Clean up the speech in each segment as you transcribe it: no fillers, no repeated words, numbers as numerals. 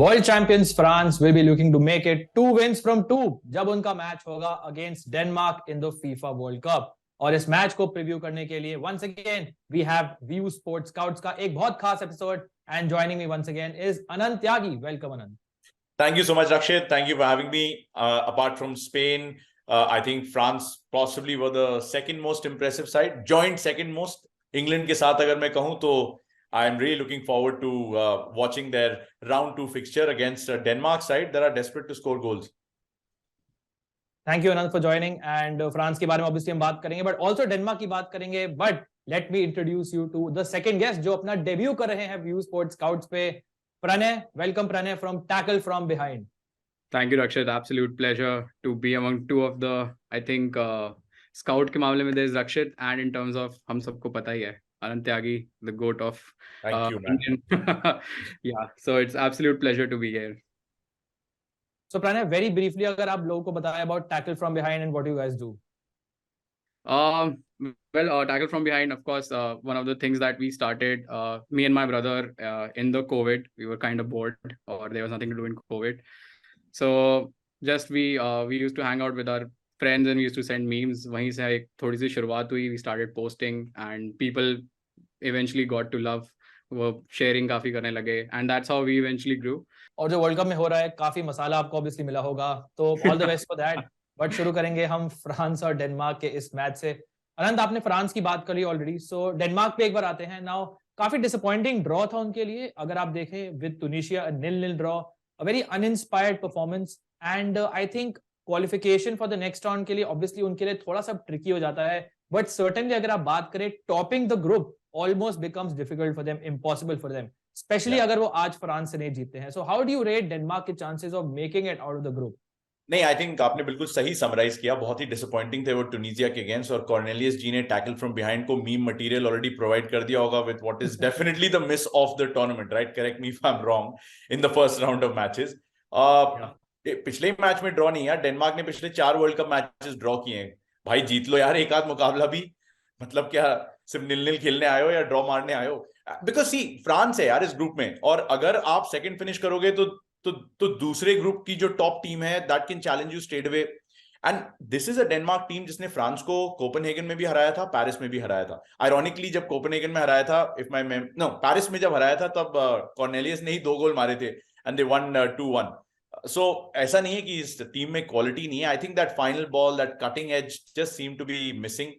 World champions France will be looking to make it 2 wins from 2 जब उनका मैच होगा against Denmark in the FIFA World Cup. और इस मैच को प्रीव्यू करने के लिए once again we have View Sports Scouts का एक बहुत खास episode and joining me once again is Anant Tyagi. Welcome Anant. Thank you so much, Rakshit. Thank you for having me. Apart from Spain, I think France possibly were the second most impressive side, joint second most. England के साथ अगर मैं कहूँ तो I am really looking forward to watching their round 2 fixture against Denmark side that are desperate to score goals. Thank you Anant for joining and France के बारे में obviously हम बात करेंगे बट ऑल्सो डेनमार्क की बात करेंगे। But let me introduce you to the second guest जो अपना डेब्यू कर रहे हैं व्यू स्पोर्ट्स स्काउट्स पे। Pranay, welcome Pranay from tackle from behind. Thank you, Rakshit. Absolute pleasure to be among two of the, I think, scout के मामले में there is Rakshit, and in terms of हम सबको पता ही है Anant Tyagi, the goat of Thank you, man. Indian. Yeah, so it's absolute pleasure to be here. So Pranay, very briefly अगर आप लोगों को बताएं about tackle from behind and what you guys do. Tackle from behind, of course, one of the things that we started, me and my brother, in the COVID, we were kind of bored, or there was nothing to do in COVID. So just we used to hang out with our friends and we used to send memes. वहीं से एक थोड़ी सी शुरुआत हुई. We started posting and people eventually got to love, वो sharing काफी करने लगे, and that's how we eventually grew. और जो वर्ल्ड कप में हो रहा है काफी मसाला आपको ऑब्वियसली मिला होगा, तो all the best for that. But शुरू करेंगे हम फ्रांस और डेनमार्क के इस मैच से। अनंत, आपने फ्रांस की बात करी ऑलरेडी, सो डेनमार्क पे एक बार आते हैं। नाउ काफी डिसअपॉइंटिंग ड्रॉ था उनके लिए, अगर आप देखें with Tunisia 0-0 draw, a very uninspired performance and I think qualification for the next round के लिए ऑब्वियसली उनके लिए थोड़ा सा ट्रिकी हो जाता है। बट सर्टेनली अगर आप बात करें topping the group almost becomes difficult for them, impossible for them, especially अगर वो आज फ्रांस से नहीं जीतते हैं। So how do you rate Denmark के chances of making it out of the group? नहीं, आई थिंक आपने बिल्कुल सही समराइज किया। बहुत ही डिसअपॉइंटिंग थे वो टुनीजिया के अगेंस्ट, और कॉर्नेलियस जी ने टैकल फ्रॉम बिहाइंड को मीम मटेरियल ऑलरेडी प्रोवाइड कर दिया होगा with what is definitely the miss of the tournament, right? Correct me if I am wrong, in the first round of matches. पिछले match में draw नहीं यार, Denmark ने पिछले 4 वर्ल्ड कप मैचेस ड्रॉ किए हैं। भाई जीत लो यार एक आध मुकाबला भी, मतलब क्या सिर्फ 0-0 खेलने आए हो या ड्रॉ मारने आए हो? बिकॉज सी फ्रांस है यार इस ग्रुप में, और अगर आप सेकंड फिनिश करोगे तो दूसरे ग्रुप की जो टॉप टीम है that can challenge you straight away. And this is a Denmark team जिसने फ्रांस को कोपेनहेगन में भी हराया था, पेरिस में भी हराया था। आयरॉनिकली जब कोपेनहेगन में हराया था, पेरिस में जब हराया था तब कॉर्नेलियस ने ही 2 गोल मारे थे एंड दे वन 2-1। सो ऐसा नहीं है कि इस टीम में क्वालिटी नहीं है। I think that final ball, that cutting edge just seem to be missing.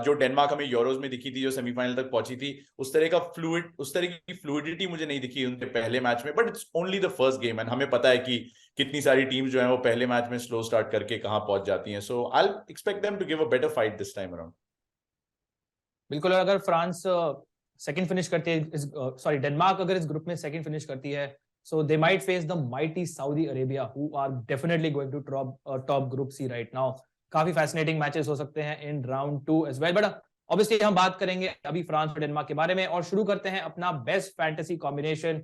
जो डेनमार्क हमें यूरोज में दिखी थी, जो सेमीफाइनल तक पहुंची थी, उस तरह की फ्लूइडिटी मुझे नहीं दिखी उनके पहले मैच में। But it's only the first game and हमें पता है कि कितनी सारी टीम्स जो है वो पहले मैच में स्लो स्टार्ट करके कहां पहुंच जाती हैं। So I expect them to give a better fight this time around. बिल्कुल, अगर फ्रांस सेकंड फिनिश करती है, सॉरी डेनमार्क अगर इस ग्रुप में सेकंड फिनिश करती है, so they might face the mighty Saudi Arabia who are definitely going to top group C right now. काफी फैसिनेटिंग मैचेस हो सकते हैं in round 2 as well. But obviously हम बात करेंगे अभी फ्रांस और डेनमार्क के बारे में, और शुरू करते हैं अपना बेस्ट फैंटेसी कॉम्बिनेशन।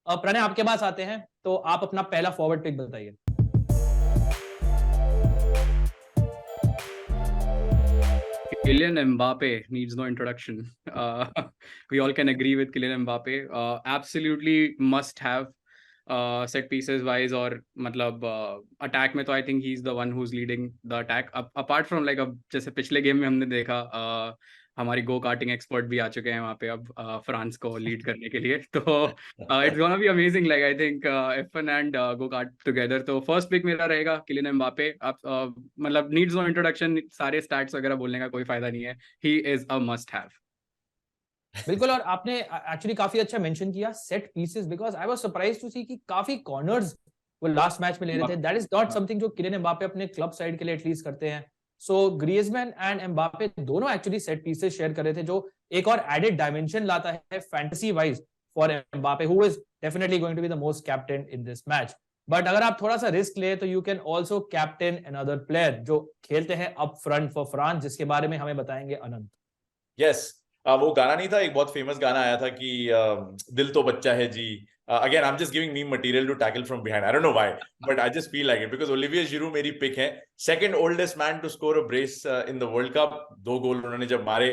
प्रणय, आपके पास आते हैं, तो आप अपना पहला फॉरवर्ड पिक बताइए। Kylian Mbappe needs no introduction. We all can agree with Kylian Mbappe. Absolutely must have. Set pieces wise, और मतलब अटैक में तो I think he is the one who is leading the attack. Apart from like, अब जैसे पिछले game में हमने देखा, हमारी गो कार्टिंग एक्सपर्ट भी आ चुके हैं वहाँ पे अब फ्रांस को लीड करने के लिए। तो it's gonna be amazing, like I think F1 and go kart together. तो फर्स्ट पिक मेरा रहेगा किलियन एम्बापे। आप मतलब नीड्स नो इंट्रोडक्शन, सारे स्टैट्स वगैरह बोलने का कोई फायदा नहीं है, he is a must have. बिल्कुल, और आपने एक्चुअली काफी अच्छा मेंशन किया set pieces, because I was surprised to see कि काफी कॉर्नर्स वो लास्ट मैच में ले रहे थे। दैट इज नॉट समथिंग जो किलियन एम्बापे अपने क्लब साइड के लिए एटलीस्ट करते हैं। सो ग्रीजमैन एंड एम्बापे दोनों एक्चुअली सेट पीसेस शेयर कर रहे थे, जो एक और एडेड डायमेंशन लाता है fantasy wise for Mbappe, who is definitely going to be the most captain in this match. But अगर आप थोड़ा सा रिस्क ले तो you can also captain another player जो खेलते हैं अप फ्रंट फॉर फ्रांस, जिसके बारे में हमें बताएंगे अनंत। यस, वो गाना नहीं था, एक बहुत फेमस गाना आया था कि दिल तो बच्चा है जी। Again, I'm just giving meme material to tackle from behind. I don't know why, but I just feel like it because Olivier Giroud मेरी पिक है, second oldest man to score a brace in the World Cup। 2 गोल उन्होंने जब मारे,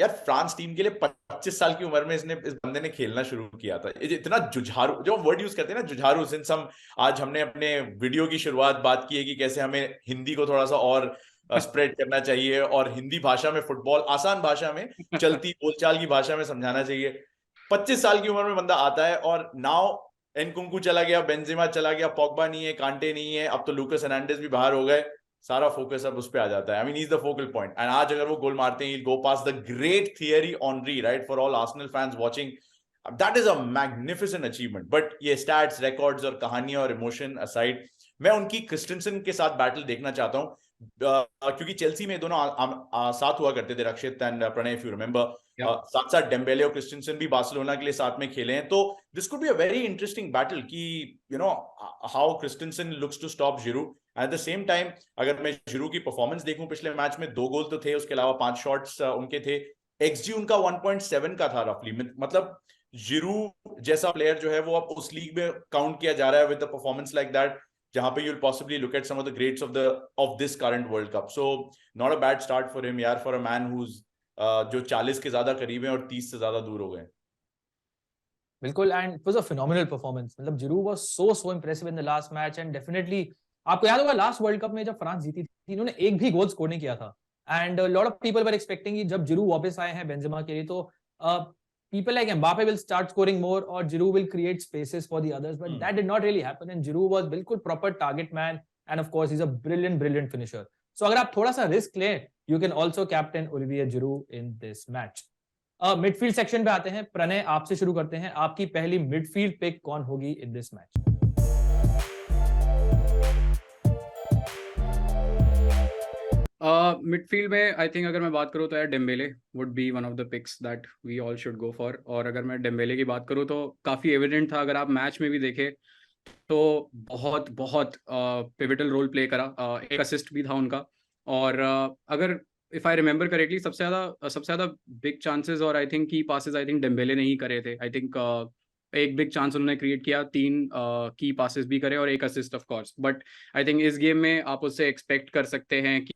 यार France team के लिए 25 साल की उम्र में इस बंदे ने खेलना शुरू किया था। इतना जुझारू, जो वर्ड यूज करते हैं ना जुझारू, सिंस हम आज हमने अपने वीडियो की शुरुआत बात की है कि कैसे हमें हिंदी को थोड़ा सा और स्प्रेड करना चाहिए और हिंदी भाषा में फुटबॉल आसान भाषा में चलती बोलचाल की भाषा में समझाना चाहिए। 25 साल की उम्र में बंदा आता है और नाउ एनकुंकू चला गया, बेंजेमा चला गया, पॉग्बा नहीं है, कांटे नहीं है, अब तो लूकास हर्नांडेज भी बाहर हो गए, सारा फोकस अब उस पे आ जाता है। I mean he is the focal point. And आज अगर वो गोल मारते हैं, go past the great Thierry Henry, right, for all Arsenal fans watching, that is a magnificent achievement. But ये स्टैट्स, रिकॉर्ड्स और कहानियां और इमोशन असाइड, मैं उनकी क्रिस्टेंसन के साथ बैटल देखना चाहता हूँ, क्योंकि चेल्सी में दोनों साथ हुआ करते थे, Rakshit and Pranay, if you remember. साथ साथ डेम्बेले और क्रिस्टेंसन भी बार्सिलोना के लिए साथ में खेले हैं, तो this could be a very interesting battle कि you know how Christensen looks to stop Giroud. At the same time अगर मैं जिरू की परफॉर्मेंस देखूं, पिछले मैच में 2 गोल तो थे, उसके अलावा 5 शॉट्स उनके थे, एक्सजी उनका 1.7 का था रफली। मतलब जिरू जैसा प्लेयर जो है वो अब उस लीग में काउंट किया जा रहा है with the performance like that, जहां पे you'll possibly look at some of the greats of this current World Cup. So not a bad start for him यार, for a man who's जो 40 के ज्यादा करीब है और 30 से ज्यादा दूर हो गए। बिल्कुल, and it was a phenomenal performance. मतलब Giroud was so impressive in the last match, and definitely आपको याद होगा लास्ट वर्ल्ड कप में जब फ्रांस जीती थी, इन्होंने एक भी गोल स्कोर नहीं किया था, and lot of people were expecting कि जब जिरू वापस आए हैं बेंजेमा के लिए, तो people like Mbappe will start scoring more or Giroud will create spaces for the others, but that did not really happen, and Giroud was बिल्कुल proper target man, and of course he's a brilliant finisher. So अगर आप थोड़ा सा risk लें, you can also captain Olivier Giroud in this match. Midfield section पे आते हैं। प्रणय, आपसे शुरू करते हैं, आपकी पहली मिडफील्ड पिक कौन होगी इन दिस मैच? मिडफील्ड में आई थिंक अगर मैं बात करूँ तो यार Dembele would be one of the picks that we all should go for. और अगर मैं डेम्बेले की बात करूँ तो काफ़ी एविडेंट था, अगर आप मैच में भी देखें तो बहुत बहुत पिविटल रोल प्ले करा, एक असिस्ट भी था उनका। और अगर इफ आई रिमेंबर करेक्टली सबसे ज़्यादा बिग चांसेस और आई थिंक की पासेस आई थिंक डेम्बेले ने ही करे थे। आई थिंक एक बिग चांस उन्होंने क्रिएट किया, 3 की पासेस भी करे और एक assist of course. But I think इस गेम में आप उससे एक्सपेक्ट कर सकते हैं कि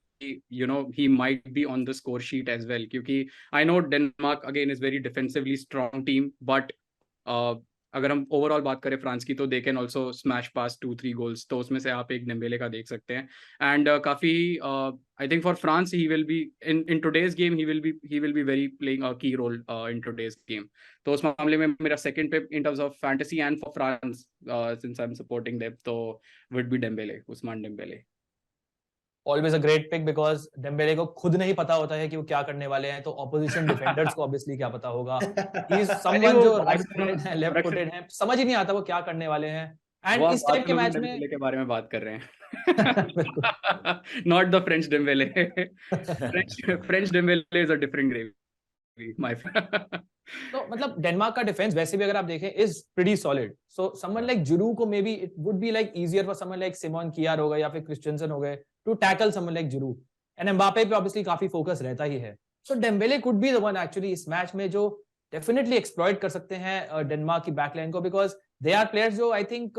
you know he might be on the score sheet as well, क्योंकि I know Denmark again is very defensively strong team, but अगर हम ओवरऑल बात करें फ्रांस की तो they can also smash pass 2-3 goals, तो उसमें से आप एक डेम्बेले का देख सकते हैं। एंड काफी I think for France he will be in today's game, he will be very playing a की रोल इन टुडेज गेम। तो उस मामले में मेरा second pick in terms of fantasy and for France since I am supporting them, तो would be Dembele, Ousmane Dembele. Always a great pick because Dembele को खुद नहीं पता होता है कि वो क्या करने वाले हैं, तो ऑपोजिशन डिफेंडर्स को ऑब्वियसली क्या पता होगा। ही इज समवन जो राइट फुटेड है, लेफ्ट फुटेड है, समझ ही नहीं आता वो क्या करने वाले हैं। एंड इस टाइप के मैच में डेम्बेले के बारे में बात कर रहे हैं, not the French Dembélé. French Dembélé is a different gravy my friend. तो मतलब डेनमार्क का डिफेंस वैसे भी अगर आप देखें is pretty solid, so someone like Giroud को may be it would be like easier for someone like Simon Kjaer हो गए या फिर क्रिस्टियनसन हो गए to tackle someone like Giroud, and Mbappe पे ऑब्वियसली काफी फोकस रहता ही है। So Dembele could be the one actually इस मैच में जो डेफिनेटली एक्सप्लॉइट कर सकते हैं डेनमार्क की बैकलाइन को, बिकॉज दे आर प्लेयर्स जो I think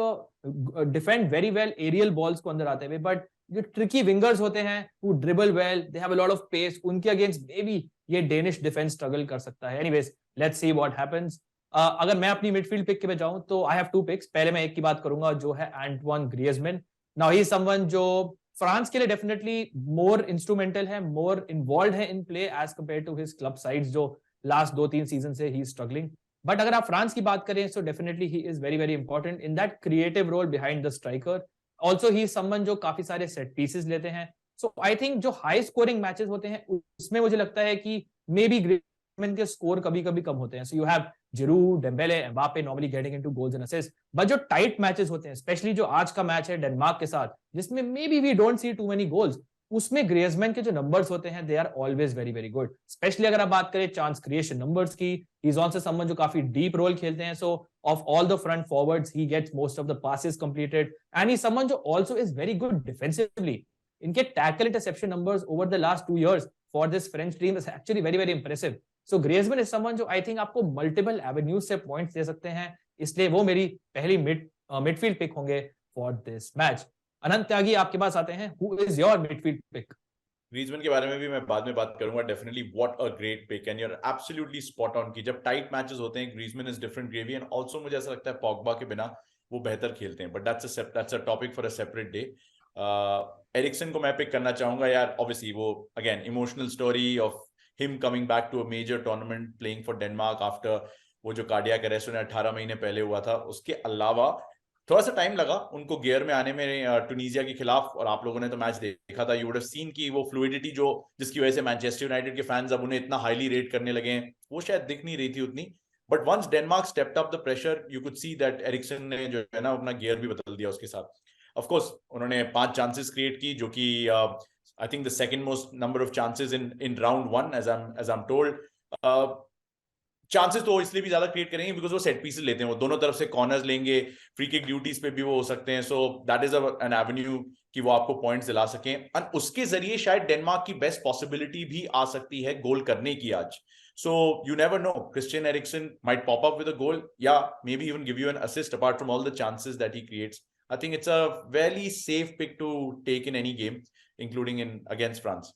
defend very well aerial balls को अंदर आते हुए, बट जो ट्रिकी विंगर्स होते हैं who dribble well, they have a lot of pace, उनके अगेंस्ट मे बी ये डेनिश डिफेंस स्ट्रगल कर सकता है। Anyways let's see what happens. अगर मैं अपनी मिडफील्ड पिक पे जाऊं तो आई हैव 2 पिक्स। पहले मैं एक की बात करूंगा जो है Antoine Griezmann. Now he is someone जो फ्रांस के लिए डेफिनेटली मोर इंस्ट्रूमेंटल है, मोर इन्वॉल्व है in play as compare to his club sides जो लास्ट 2-3 सीजन से ही इज स्ट्रगलिंग। बट अगर आप फ्रांस की बात करें तो definitely he is very very important in that creative role behind the striker. Also he someone जो काफी सारे सेट पीसेस लेते हैं। सो आई थिंक जो हाई स्कोरिंग मैचेस होते हैं उसमें मुझे लगता है कि मे बी ग्रियजमैन के स्कोर कभी कभी कम होते हैं। So you have Giroud, Dembele, Mbappe normally getting into goals and assist, but जो टाइट मैचेस होते हैं, स्पेशली जो आज का मैच है डेनमार्क के साथ जिसमें may be we don't see too many goals, उसमें ग्रियजमैन के जो नंबर्स होते हैं they are always very very good. Especially अगर आप बात करें चांस क्रिएशन नंबर्स की, ही इज आल्सो समवन जो काफी डीप रोल खेलते हैं। सो of all the front forwards he gets most of the passes completed, and he's someone who also is very good defensively. इनके tackle interception numbers over the last 2 years for this French team is actually very very impressive. So Griezmann is someone जो I think आपको multiple avenues से points दे सकते हैं, इसलिए वो मेरी पहली midfield pick होंगे for this match. अनंत त्यागी, आपके पास आते हैं, who is your midfield pick? Griezmann के बारे में भी मैं बाद में बात करूंगा definitely. What a great pick and you are absolutely spot on. की जब टाइट मैचेस होते हैं Griezmann is different gravy. And also मुझे ऐसा लगता है पॉगबा के बिना वो बेहतर खेलते हैं. But that's a topic for a separate day. Eriksen को मैं पिक करना चाहूंगा यार. ऑब्वियसली वो again emotional story of him coming back to a major tournament playing for Denmark after वो जो कार्डियक अरेस्ट उन्हें 18 महीने पहले हुआ था. उसके अलावा थोड़ा सा टाइम लगा उनको गियर में आने में टुनीजिया के खिलाफ. और आप लोगों ने तो मैच देखा था. यू वुड हैव सीन की वो फ्लूइडिटी जो जिसकी वजह से मैनचेस्टर यूनाइटेड के फैंस अब उन्हें इतना हाईली रेट करने लगे हैं वो शायद दिख नहीं रही थी उतनी. But once Denmark stepped up the pressure you could see that Eriksen ने जो है ना अपना गियर भी बदल दिया उसके साथ. ऑफ कोर्स उन्होंने 5 चांसेस क्रिएट की जो कि I think the second most number of chances in round 1 as I am told. Chances तो इसलिए भी ज्यादा क्रिएट करेंगे बिकॉज वो सेट पीसेस लेते हैं. वो दोनों तरफ से कॉर्नर्स लेंगे. फ्री किक ड्यूटीज पे भी वो हो सकते हैं. So that is an Avenue कि वो आपको पॉइंट्स दिला सकें. और उसके जरिए शायद डेनमार्क की बेस्ट पॉसिबिलिटी भी आ सकती है गोल करने की आज. So you never know. Christian Eriksen might pop up with a goal या may be even give you an assist apart from all the chances that he creates. I think it's a very safe pick to take in any game including in against France.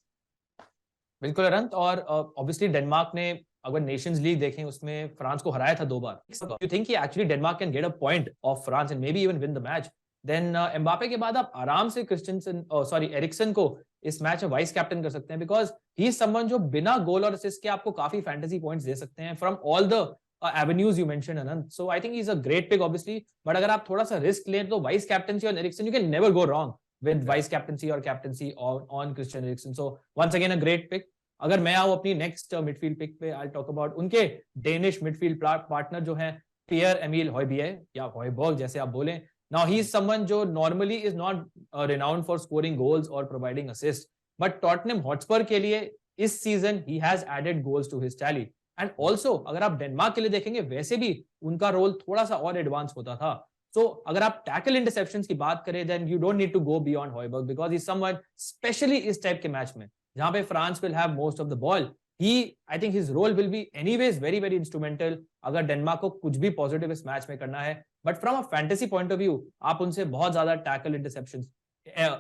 बिल्कुल अनंत. और obviously Denmark ने अगर Nations league देखें उसमें France को हराया था 2 बार. You think actually Denmark can get a point off France and may be even win the match? Then Mbappe के बाद आप आराम से एरिक्सन को इस मैच में वाइस कैप्टन कर सकते हैं बिकॉज ही इज समवन जो बिना गोल और असिस्ट के आपको काफी फैंटेसी पॉइंट्स दे सकते हैं from all the avenues you mentioned, Anand. So I think he's a great pick, obviously. But अगर आप थोड़ा सा रिस्क लें तो vice captaincy on Eriksen, you can never go wrong with vice captaincy or captaincy on Christian Eriksen. So once again a great pick. अगर मैं आऊं अपनी नेक्स्ट मिडफील्ड पिक पे, आई टॉक अबाउट उनके डेनिश मिडफील्ड पार्टनर जो हैं पियर Emil हॉयबिए या हॉयबर्ग जैसे आप बोलें. नाउ ही इज समवन जो normally is not renowned for scoring goals और providing assist, but Tottenham Hotspur के लिए इस season he has added goals to his tally. And also अगर आप डेनमार्क के लिए देखेंगे वैसे भी उनका रोल थोड़ा सा और एडवांस होता था. So, अगर आप टैकल इंटरसेप्शंस की बात करें then you don't need to go beyond Hojbjerg because he someone specially इस टाइप के मैच में जहां पे France will have most of the ball. I think his role will be anyways very very instrumental अगर Denmark को कुछ भी positive इस मैच में करना है. But from a fantasy point of view आप उनसे बहुत ज्यादा टैकल इंटरसेप्शंस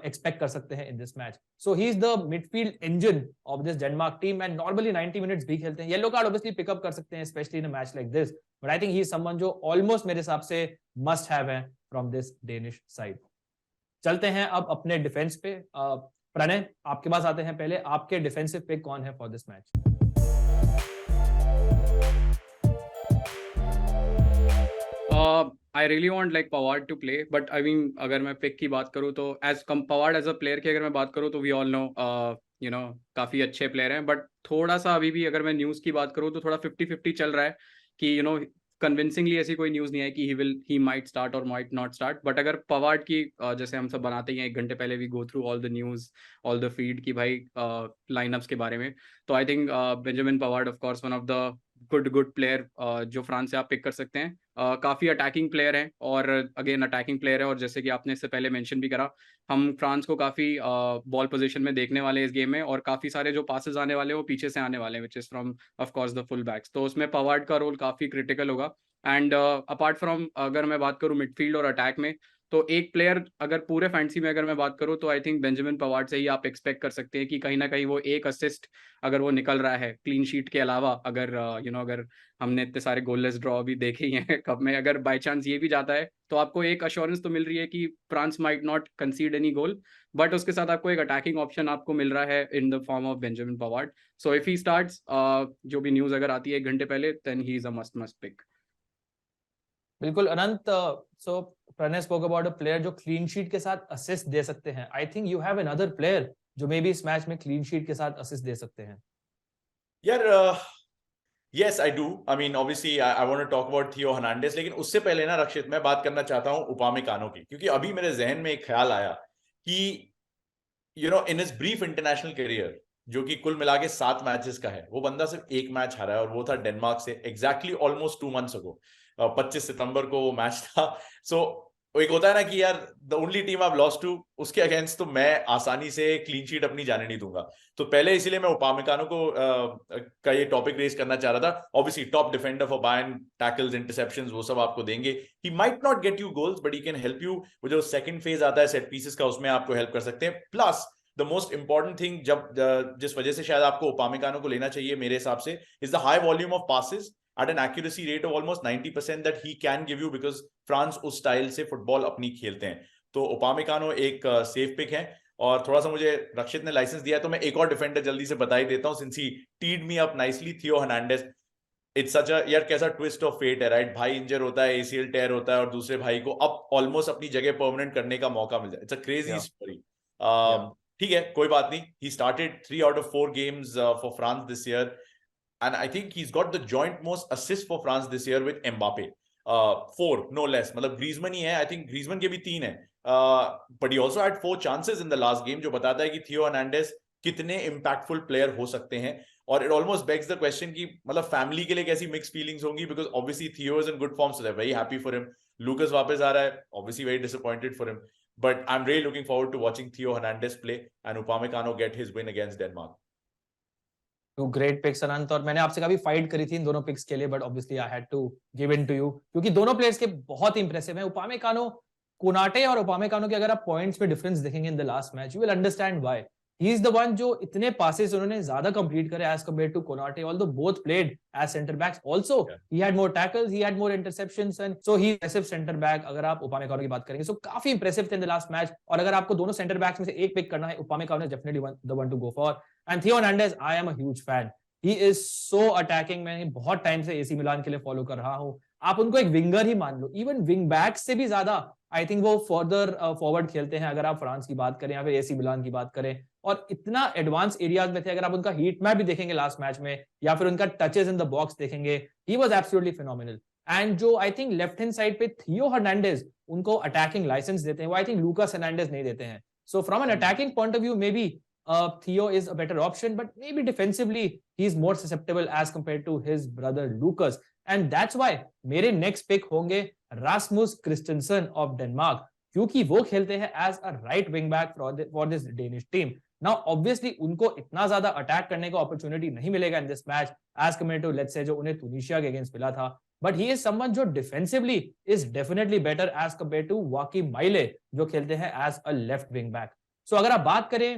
expect कर सकते हैं in this match. So he is the midfield engine of this Denmark team and normally 90 minutes भी खेलते हैं. Yellow card obviously pick up कर सकते हैं especially in a match like this. But I think he is someone जो almost मेरे हिसाब से must have है from this Danish side. चलते हैं अब अपने डिफेंस पे. प्रणय आपके पास आते हैं. पहले आपके डिफेंसिव पिक कौन है for this match? I really want like Pavard to play, but I mean अगर मैं पिक की बात करूँ तो Pavard as a player की अगर मैं बात करूँ तो we all know you know काफी अच्छे प्लेयर हैं. बट थोड़ा सा अभी भी अगर मैं न्यूज़ की बात करूँ तो थोड़ा 50-50 चल रहा है कि you know कन्विंसिंगली ऐसी कोई न्यूज़ नहीं है कि he might start or might not start. But अगर पवार्ड की जैसे हम सब बनाते ही हैं 1 घंटे पहले we go through all the news all the feed की भाई लाइनअप्स के बारे में, तो I think Benjamin Pavard of course one of the good player जो फ्रांस से आप पिक कर सकते हैं. काफ़ी अटैकिंग प्लेयर है और अगेन अटैकिंग प्लेयर है और जैसे कि आपने इससे पहले मेंशन भी करा हम फ्रांस को काफ़ी बॉल पोजीशन में देखने वाले हैं इस गेम में और काफ़ी सारे जो पासेस आने वाले हैं वो पीछे से आने वाले हैं which is from of course the full backs. तो उसमें पवार्ड का रोल काफ़ी क्रिटिकल होगा. एंड अपार्ट फ्रॉम अगर मैं बात करूँ मिडफील्ड और अटैक में तो एक प्लेयर अगर पूरे फैंटेसी में अगर मैं बात करूँ तो आई थिंक बेंजामिन पवार्ड से ही आप एक्सपेक्ट कर सकते हैं कि कहीं ना कहीं वो एक असिस्ट अगर वो निकल रहा है क्लीन शीट के अलावा, अगर अगर हमने इतने सारे गोललेस ड्रॉ भी देखे ही हैं कब में, अगर बाय चांस ये भी जाता है तो आपको एक अश्योरेंस तो मिल रही है कि France might not कंसीड any goal, but उसके साथ आपको एक अटैकिंग ऑप्शन आपको मिल रहा है in the form of Benjamin Pavard. So if he starts जो भी न्यूज़ अगर आती है 1 घंटे पहले then he is a must pick. बिल्कुल Anant. So Pranay spoke about a player जो क्लीन शीट के साथ असिस्ट दे सकते हैं. I think you have another player जो मे बी इस मैच में क्लीन शीट के साथ असिस्ट दे सकते हैं. यार yes I do. I mean obviously I want to talk about Theo Hernandez, लेकिन उससे पहले ना रक्षित मैं बात करना चाहता हूँ उपामेकानो की, क्योंकि अभी मेरे जहन में एक ख्याल आया कि in his brief international career जो कि कुल मिला के 7 मैचेस का है, वो बंदा सिर्फ 1 मैच हारा है और वो था डेनमार्क से एग्जैक्टली ऑलमोस्ट 2 months ago. 25 सितंबर को वो मैच था. सो एक होता है ना कि यार the only team I lost to, उसके अगेंस्ट तो मैं आसानी से क्लीन शीट अपनी जाने नहीं दूंगा. तो पहले इसीलिए मैं उपामेकानो को का ये टॉपिक रेज करना चाह रहा था. Obviously top defender for Bayern, tackles, interceptions वो सब आपको देंगे. He might not get you goals but he can help you. वो जो सेकंड फेज आता है सेट पीसेस का उसमें आपको हेल्प कर सकते हैं. Plus the most important thing जिस वजह से शायद आपको उपामेकानो को लेना चाहिए मेरे हिसाब से is the high volume of passes at an accuracy rate of almost 90% that he can give you because France उस स्टाइल से फुटबॉल अपनी खेलते हैं। तो उपामेकानो एक सेफ पिक है। और थोड़ा सा मुझे रक्षित ने लाइसेंस दिया तो मैं एक और डिफेंडर जल्दी से बता ही देता हूं since he teed me up nicely, Theo Hernandez. It's such a यार कैसा ट्विस्ट ऑफ फेट है राइट, भाई इंजर होता है, एसीएल टेयर होता है और दूसरे भाई को अब ऑलमोस्ट अपनी जगह परमानेंट करने का मौका मिल जाए। It's a crazy story. ठीक है कोई बात नहीं, he started 3 out of 4 games for France this year and I think he's got the joint most assists for France this year with Mbappe, 4 no less, मतलब ग्रीजमैन ही है, I think Griezmann के भी 3 है, but he also had 4 chances in the last game, जो बताता है कि थियो हर्नांडेज कितने impactful player हो सकते हैं। और it almost begs the question कि मतलब फैमिली के लिए कैसी mixed feelings होंगी, because obviously Theo is in good form so they're very happy for him, Lucas वापस आ रहा है, obviously very disappointed for him, but I'm really looking forward to watching Theo Hernandez play and Upamecano get his win against Denmark. Two great picks Anant, और मैंने आपसे कभी fight करी थी इन दोनों पिक्स के लिए, but obviously I had to give in to you क्योंकि दोनों प्लेयर्स के बहुत ही इंप्रेसिव हैं। उपामेकानो, कोनाटे और उपामेकानो के अगर आप पॉइंट्स में डिफरेंस देखेंगे in the last match, you will understand why. He is the one जो इतने पासेस उन्होंने ज्यादा कंप्लीट करे as compared to Konate, although both played as centre backs also, he had more tackles, he had more interceptions, and so he is centre back. अगर आप उपामेकानो की बात करेंगे सो काफी इंप्रेसिव थे इन द लास्ट मैच, और अगर आपको दोनों सेंटर बैक्स में से एक पिक करना है, Upamecano is definitely the one to go for. And Theo Hernandez, I am a huge fan, he is so attacking. मैं बहुत टाइम से एसी मिलान के लिए फॉलो कर रहा हूं, आप उनको एक विंगर ही मान लो, इवन विंग बैक से भी ज्यादा आई थिंक वो फर्दर फॉरवर्ड खेलते हैं, अगर आप फ्रांस की बात करें या फिर एसी मिलान की बात करें, और इतना एडवांस एरियाज में थे। अगर आप उनका हीट मैप भी देखेंगे लास्ट मैच में, या फिर उनका टचेस इन द बॉक्स देखेंगे, he was absolutely phenomenal. And जो I think left hand side पे थियो हर्नांडेज उनको अटैकिंग लाइसेंस देते हैं, वो आई थिंक लूकास हर्नांडेज नहीं देते हैं। So from an attacking point of view may be Theo is a better option, but maybe defensively he is more susceptible as compared to his brother Lucas, and that's why मेरे next pick होंगे Rasmus Christensen of Denmark, क्योंकि वो खेलते हैं as a right wing back for this Danish team. Now obviously उनको इतना ज्यादा attack करने का opportunity नहीं मिलेगा in this match as compared to let's say जो उन्हें तुनिशिया के अगेंस्ट मिला था, but he is someone जो defensively is definitely better as compared to Joachim Maile जो खेलते हैं as a left wing back. So अगर आप बात करें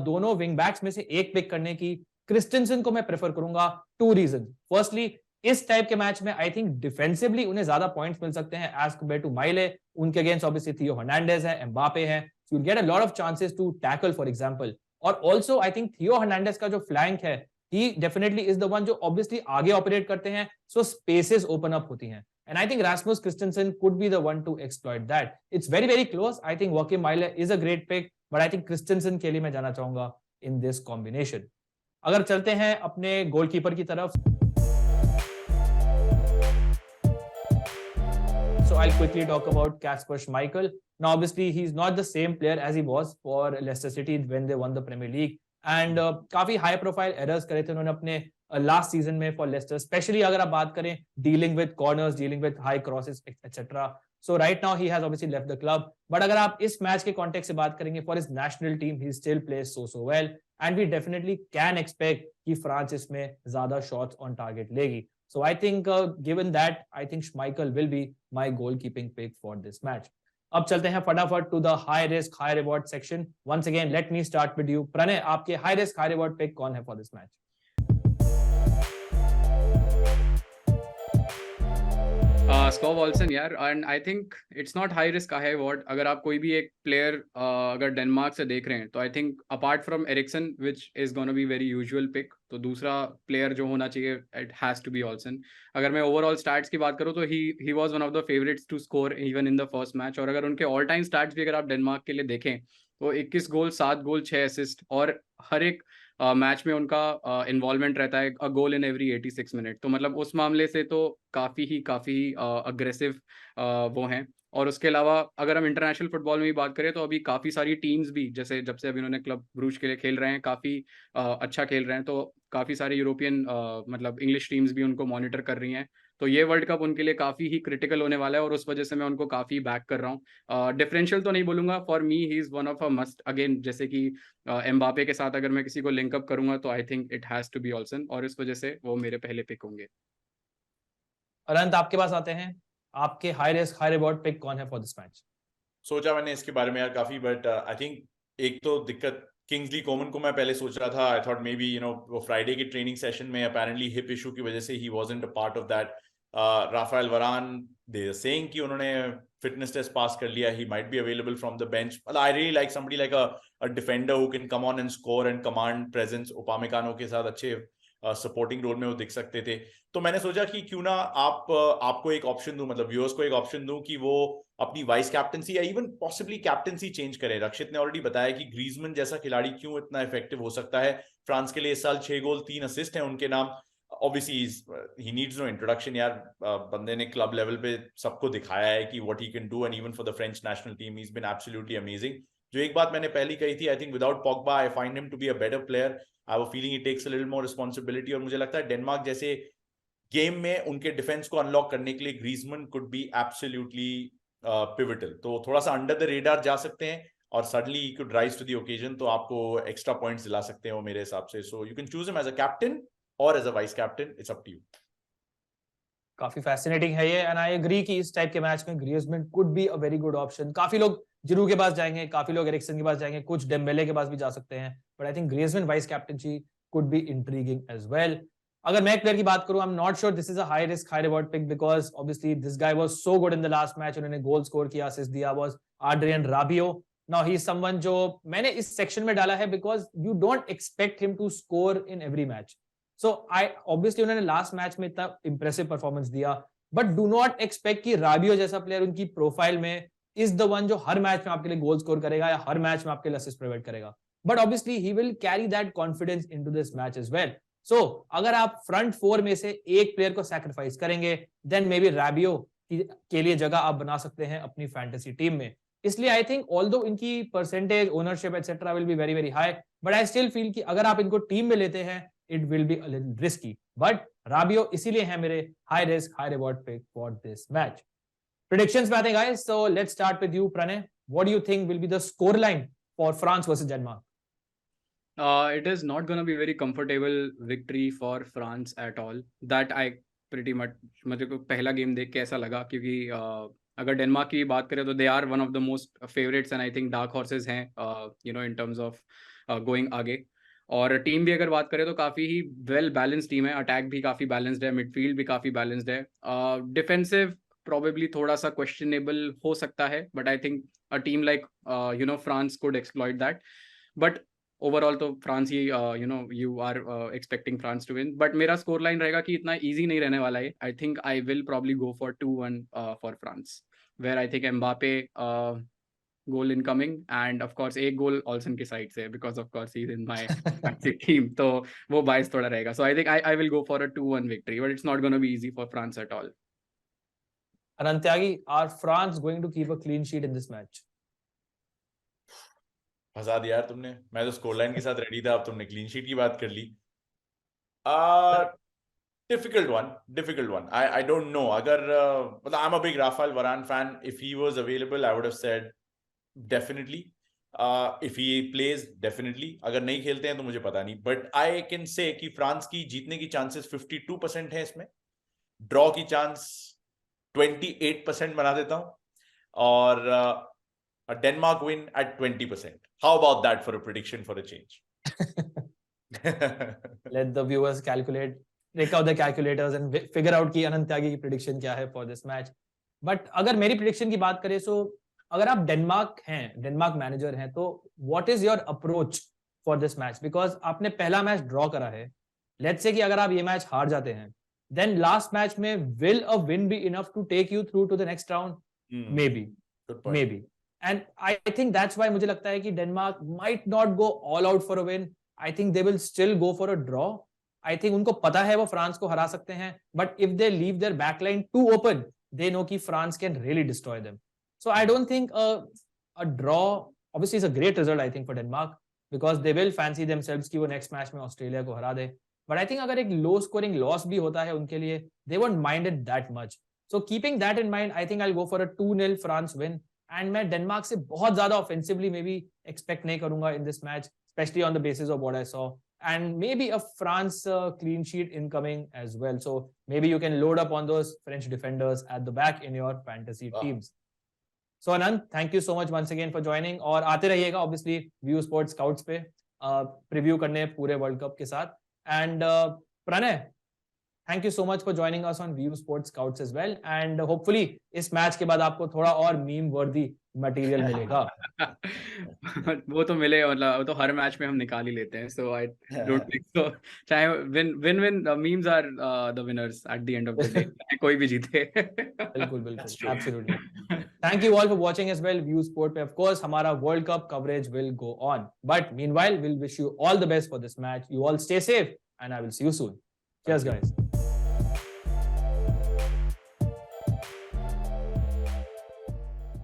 दोनों विंग बैक्स में से एक पिक करने की, क्रिस्टेंसन को मैं प्रेफर करूंगा, 2 रीजन। फर्स्टली, इस टाइप के मैच में आई थिंक डिफेंसिवली उन्हें ज्यादा पॉइंट्स मिल सकते हैं एज कंपेयर टू माइले। उनके अगेंस्ट ऑब्वियसली थियो हर्नांडेज है, एम्बापे है, you will get a lot of chances to tackle for example. और also I think Theo Hernandez का जो फ्लैंक है, he definitely is the one जो obviously आगे operate करते हैं, सो स्पेसेस ओपन अप होती हैं, and I think Rasmus Christensen could be the one to exploit that. It's very very close. I think Joachim Maile is a great pick, but I think Christensen के लिए मैं जाना चाहूंगा in this combination. अगर चलते हैं अपने goalkeeper की तरफ, so I'll quickly talk about Kasper Schmeichel. Now obviously he's not the same player as he was for Leicester City when they won the Premier League, and काफी high profile errors करे थे उन्होंने अपने last season में for Leicester, specially अगर आप बात करें dealing with corners, dealing with high crosses etcetera. So right now he has obviously left the club, but अगर आप इस मैच के कॉन्टेक्स्ट से बात करेंगे for his national team, he still plays so well, and we definitely can expect कि France इसमें ज्यादा शॉट्स ऑन टारगेट लेगी। So I think given that, I think श्माइकल will be my goalkeeping pick for this match. अब चलते हैं फटाफट to the high risk high reward section. Once again let me start with you Pranay, आपके high risk high reward pick कौन है for this match? Skov Olsen यार, and I think it's not high risk high reward. अगर आप कोई भी एक player अगर डेनमार्क से देख रहे हैं तो I think apart from Eriksen which is gonna be very usual pick, तो दूसरा प्लेयर जो होना चाहिए it has to be Olsen. अगर मैं ओवरऑल स्टैट्स की बात करूँ तो he was one of the favourites to score even in the first match, और अगर उनके ऑल टाइम स्टैट्स भी अगर आप डेनमार्क के लिए देखें तो 21 गोल, 7 गोल, 6 असिस्ट, और हर एक मैच में उनका इन्वॉल्वमेंट रहता है अ गोल इन एवरी 86 मिनट। तो मतलब उस मामले से तो काफ़ी अग्रेसिव वो हैं। और उसके अलावा अगर हम इंटरनेशनल फुटबॉल में भी बात करें तो अभी काफ़ी सारी टीम्स भी, जैसे जब से अभी उन्होंने क्लब ब्रूज के लिए खेल रहे हैं, काफ़ी अच्छा खेल रहे हैं, तो काफ़ी सारी यूरोपियन मतलब इंग्लिश टीम्स भी उनको मॉनिटर कर रही हैं। तो ये वर्ल्ड कप उनके लिए काफ़ी ही क्रिटिकल होने वाला है, और उस वजह से मैं उनको काफ़ी बैक कर रहा हूँ। डिफरेंशियल तो नहीं बोलूँगा, for me he is one of a must again, जैसे कि एम्बापे के साथ अगर मैं किसी को लिंकअप करूंगा तो I think it has to be Olsen, और इस वजह से वो मेरे पहले पिक होंगे। अनंत, आपके पास आते हैं, आपके high risk high reward pick कौन है फॉर दिस मैच? सोचा मैंने इसके बारे में यार काफी, बट आई थिंक एक तो दिक्कत किंग्सली कोमन को मैं पहले सोच रहा था. आई थॉट मे बी वो फ्राइडे की ट्रेनिंग सेशन में अपेरेंटली हिप इशू की वजह से he wasn't a part of that. Raphael Varane, they are saying कि उन्होंने फिटनेस टेस्ट पास कर लिया. He might be available from the bench. I really like somebody like a defender who can come on and score and command presence. Upamecano के साथ अच्छे supporting role में वो दिख सकते थे. तो मैंने सोचा कि क्यों ना आपको एक ऑप्शन दूं, मतलब व्यूअर्स को एक ऑप्शन दूं कि वो अपनी वाइस कैप्टनसी या इवन पॉसिबली कैप्टनसी चेंज करे. रक्षित ने ऑलरेडी बताया कि ग्रीजमैन जैसा खिलाड़ी क्यों इतना इफेक्टिव हो सकता है. फ्रांस के लिए इस साल 6 गोल 3 असिस्ट हैं उनके नाम. Obviously he needs no introduction यार. बंदे ने क्लब लेवल पे सबको दिखाया है कि what he can do, and even for the French national team he is been absolutely amazing. जो एक बात मैंने पहले कही थी, I think without Pogba I find him to be a better player. I have a feeling he takes a little more responsibility. और मुझे लगता है डेनमार्क जैसे गेम में उनके डिफेंस को अनलॉक करने के लिए Griezmann could be absolutely pivotal. तो थोड़ा सा अंडर द रेडार जा सकते हैं और suddenly he could rise to the occasion. तो आपको एक्स्ट्रा पॉइंट्स दिला सकते हैं वो मेरे हिसाब से. So you can choose him as a captain और as a vice captain. It's up to you. काफी फैसिनेटिंग है ये, एंड आई एग्री कि इस टाइप के मैच में Griezmann could be a very good option. काफी लोग जिरू के पास जाएंगे, काफी लोग एरिक्सन के पास जाएंगे, कुछ डेम्बेले के पास भी जा सकते हैं, but I think Griezmann vice captaincy could be intriguing as well. अगर मैं एक प्लेयर की बात करूं, I am not sure this is a high risk high reward pick, because obviously this guy was so good in the last match. उन्होंने goal score किया, assist दिया, was Adrien Rabiot. Now he is someone जो मैंने इस section में डाला है because you don't expect him to score in every match. So I obviously उन्होंने लास्ट मैच में इतना इंप्रेसिव परफॉर्मेंस दिया, बट डू नॉट एक्सपेक्ट कि राबियो जैसा प्लेयर उनकी प्रोफाइल में इज द वन जो हर मैच में आपके लिए गोल स्कोर करेगा या हर मैच में आपके लिए असिस्ट प्रोवाइड करेगा. But obviously he will carry that confidence into this match as well. So अगर आप फ्रंट फोर में से एक प्लेयर को सैक्रिफाइस करेंगे, देन मे बी राबियो के लिए जगह आप बना सकते हैं अपनी फैंटेसी टीम में. इसलिए आई थिंक ऑल्दो इनकी percentage, ownership etcetera will be very very high, but I still feel कि अगर आप इनको टीम में लेते हैं it will be a little risky. But Rabiot इसीलिए है मेरे high risk high reward pick for this match. Predictions पे आते हैं guys, so let's start with you Pranay. What do you think will be the score line for France versus Denmark? It is not going to be very comfortable victory for France at all. That I pretty much, मुझे को पहला game देख के ऐसा लगा, क्योंकि अगर Denmark की बात करें तो they are one of the most favourites and I think dark horses हैं इन टर्म्स ऑफ गोइंग आगे. और टीम भी अगर बात करें तो काफ़ी ही वेल बैलेंस्ड टीम है. अटैक भी काफ़ी बैलेंस्ड है, मिडफील्ड भी काफ़ी बैलेंस्ड है. डिफेंसिव probably थोड़ा सा questionable हो सकता है, but I think a team like France could exploit that. But overall तो France he you are expecting France to win. But मेरा स्कोर लाइन रहेगा कि इतना easy नहीं रहने वाला है. I think I will probably go for 2-1 for France, where I think Mbappe goal incoming and of course एक गोल ऑल्सन की साइड से, because of course he's in my fantasy team. तो वो bias थोड़ा रहेगा. So I think I will go for a 2-1 victory, but it's not going to be easy for France at all. Anand Tyagi, are France going to keep a clean sheet in this match? फंसा दिया यार तुमने. मैं तो score line के साथ ready था, अब तुमने क्लीन शीट की बात कर ली. Difficult one. I don't know. अगर मतलब I'm a big Rafael Varane fan. If he was available, I would have said definitely. If he plays, definitely. अगर नहीं खेलते हैं तो मुझे पता नहीं. But I can say कि फ्रांस की जीतने की चांसेस 52% है इसमें. ड्रॉ की चांस 28% बना देता हूं, और a Denmark win at 20%. How about that for a prediction for a change? Let the viewers calculate, take out the calculators and figure out कि अनंत त्यागी की prediction क्या है for this match. But अगर मेरी prediction की बात करें, so अगर आप डेनमार्क हैं, डेनमार्क मैनेजर हैं, तो what is your approach for this match? Because आपने पहला मैच ड्रॉ करा है. Let's say कि अगर आप ये मैच हार जाते हैं, then last match में will a win be enough to take you through to the next round? Maybe. Good point. Maybe. And I think that's why मुझे लगता है कि Denmark might not go all out for a win. I think they will still go for a draw. I think उनको पता है वो France को हरा सकते हैं, but if they leave their backline too open, they know कि France can really destroy them. So I don't think a draw obviously is a great result I think for Denmark, because they will fancy themselves कि वो next match में Australia को हरा दे. But I think अगर एक low scoring loss भी होता है उनके लिए, they won't mind it that much. So keeping that in mind, I think I'll go for a 2-0 France win. And मैं डेनमार्क से बहुत ज्यादा ऑफेंसिवली मे बी एक्सपेक्ट नहीं करूंगा in this match, especially on the basis of what I saw, and may be a France clean sheet incoming as well. So may be you can load up on those French defenders at the back in your fantasy teams. So Anant, thank you so much once again for joining, और आते रहिएगा obviously View Sports Scouts पे preview करने पूरे world cup के साथ। And Pranay, thank you so much for joining us on View Sports Scouts as well, and hopefully इस match के बाद आपको थोड़ा और मीम वर्दी मटेरियल मिलेगा। वो तो मिले, मतलब वो तो हर मैच में हम निकाल ही लेते हैं, so I don't think so. चाहे win memes are the winners at the end of the day, कोई भी जीते। बिल्कुल बिल्कुल, absolutely. Thank you all for watching as well. View Sport पे of course हमारा World Cup coverage will go on. But meanwhile, we'll wish you all the best for this match. You all stay safe and I will see you soon. Cheers guys.